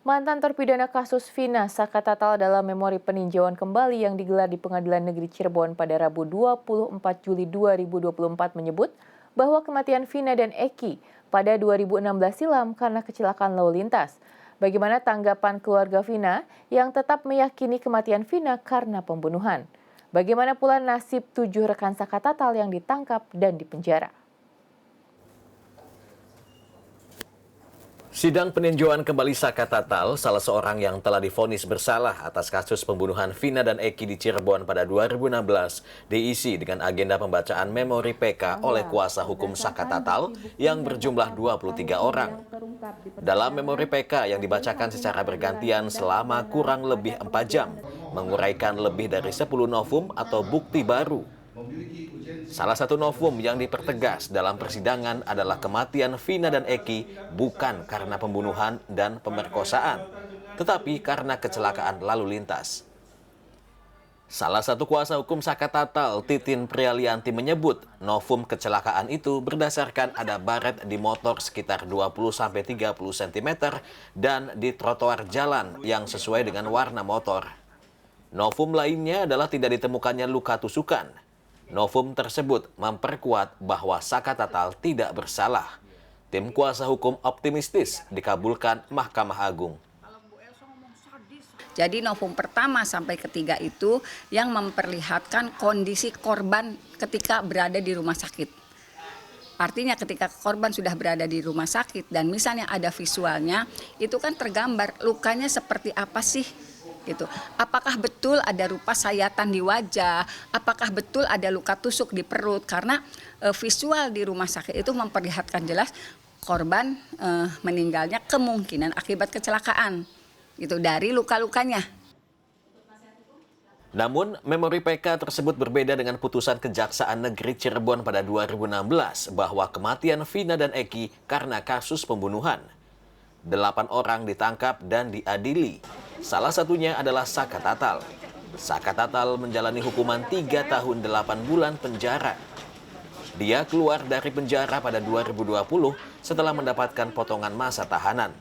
Mantan terpidana kasus Vina Sakatatal dalam memori peninjauan kembali yang digelar di Pengadilan Negeri Cirebon pada Rabu 24 Juli 2024 menyebut bahwa kematian Vina dan Eki pada 2016 silam karena kecelakaan lalu lintas. Bagaimana tanggapan keluarga Vina yang tetap meyakini kematian Vina karena pembunuhan? Bagaimana pula nasib 7 rekan Sakatatal yang ditangkap dan dipenjara? Sidang peninjauan kembali Sakatatal, salah seorang yang telah divonis bersalah atas kasus pembunuhan Vina dan Eki di Cirebon pada 2016, diisi dengan agenda pembacaan memori PK oleh kuasa hukum Sakatatal yang berjumlah 23 orang. Dalam memori PK yang dibacakan secara bergantian selama kurang lebih 4 jam, menguraikan lebih dari 10 novum atau bukti baru. Salah satu novum yang dipertegas dalam persidangan adalah kematian Vina dan Eki bukan karena pembunuhan dan pemerkosaan, tetapi karena kecelakaan lalu lintas. Salah satu kuasa hukum Sakatatal, Titin Prialianti, menyebut novum kecelakaan itu berdasarkan ada baret di motor sekitar 20-30 cm dan di trotoar jalan yang sesuai dengan warna motor. Novum lainnya adalah tidak ditemukannya luka tusukan. Novum tersebut memperkuat bahwa Sakatatal tidak bersalah. Tim kuasa hukum optimistis dikabulkan Mahkamah Agung. Jadi novum pertama sampai ketiga itu yang memperlihatkan kondisi korban ketika berada di rumah sakit. Artinya ketika korban sudah berada di rumah sakit dan misalnya ada visualnya, itu kan tergambar lukanya seperti apa sih? Gitu. Apakah betul ada rupa sayatan di wajah, apakah betul ada luka tusuk di perut, karena visual di rumah sakit itu memperlihatkan jelas korban meninggalnya kemungkinan akibat kecelakaan itu dari luka-lukanya. Namun, memori PK tersebut berbeda dengan putusan Kejaksaan Negeri Cirebon pada 2016 bahwa kematian Vina dan Eki karena kasus pembunuhan. 8 orang ditangkap dan diadili. Salah satunya adalah Sakatatal. Sakatatal menjalani hukuman 3 tahun 8 bulan penjara. Dia keluar dari penjara pada 2020 setelah mendapatkan potongan masa tahanan.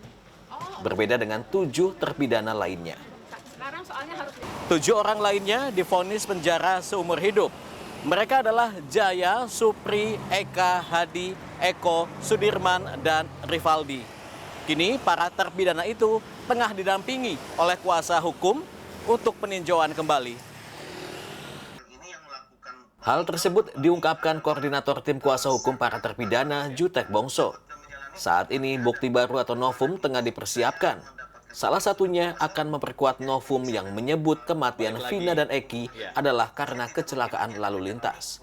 Berbeda dengan 7 terpidana lainnya. 7 orang lainnya divonis penjara seumur hidup. Mereka adalah Jaya, Supri, Eka, Hadi, Eko, Sudirman, dan Rivaldi. Kini para terpidana itu tengah didampingi oleh kuasa hukum untuk peninjauan kembali. Hal tersebut diungkapkan koordinator tim kuasa hukum para terpidana, Jutek Bongso. Saat ini bukti baru atau novum tengah dipersiapkan. Salah satunya akan memperkuat novum yang menyebut kematian Vina dan Eki adalah karena kecelakaan lalu lintas.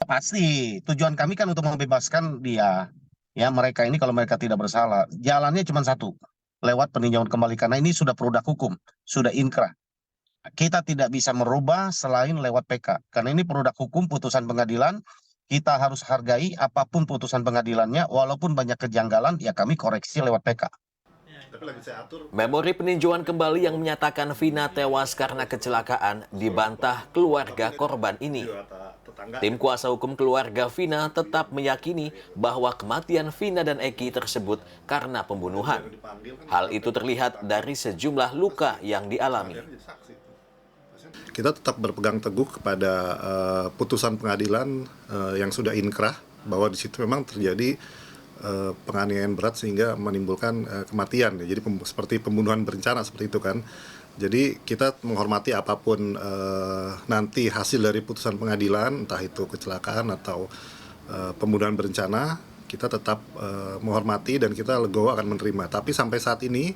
Pasti tujuan kami kan untuk membebaskan dia. Ya, mereka ini kalau mereka tidak bersalah, jalannya cuma satu, lewat peninjauan kembali karena ini sudah produk hukum, sudah inkrah. Kita tidak bisa merubah selain lewat PK, karena ini produk hukum putusan pengadilan, kita harus hargai apapun putusan pengadilannya, walaupun banyak kejanggalan, ya kami koreksi lewat PK. Memori peninjauan kembali yang menyatakan Vina tewas karena kecelakaan dibantah keluarga korban ini. Tim kuasa hukum keluarga Vina tetap meyakini bahwa kematian Vina dan Eki tersebut karena pembunuhan. Hal itu terlihat dari sejumlah luka yang dialami. Kita tetap berpegang teguh kepada putusan pengadilan yang sudah inkrah, bahwa di situ memang terjadi penganiayaan berat sehingga menimbulkan kematian. Jadi seperti pembunuhan berencana seperti itu kan. Jadi kita menghormati apapun nanti hasil dari putusan pengadilan, entah itu kecelakaan atau pembunuhan berencana, kita tetap menghormati dan kita legowo akan menerima. Tapi sampai saat ini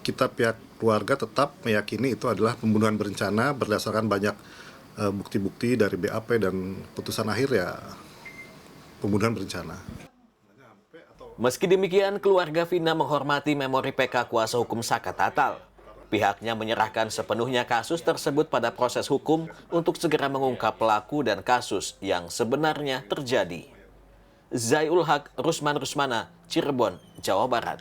kita pihak keluarga tetap meyakini itu adalah pembunuhan berencana berdasarkan banyak bukti-bukti dari BAP dan putusan akhir ya pembunuhan berencana. Meski demikian, keluarga Vina menghormati memori PK kuasa hukum Sakatatal. Pihaknya menyerahkan sepenuhnya kasus tersebut pada proses hukum untuk segera mengungkap pelaku dan kasus yang sebenarnya terjadi. Zaiul Haq, Rusman Rusmana, Cirebon, Jawa Barat.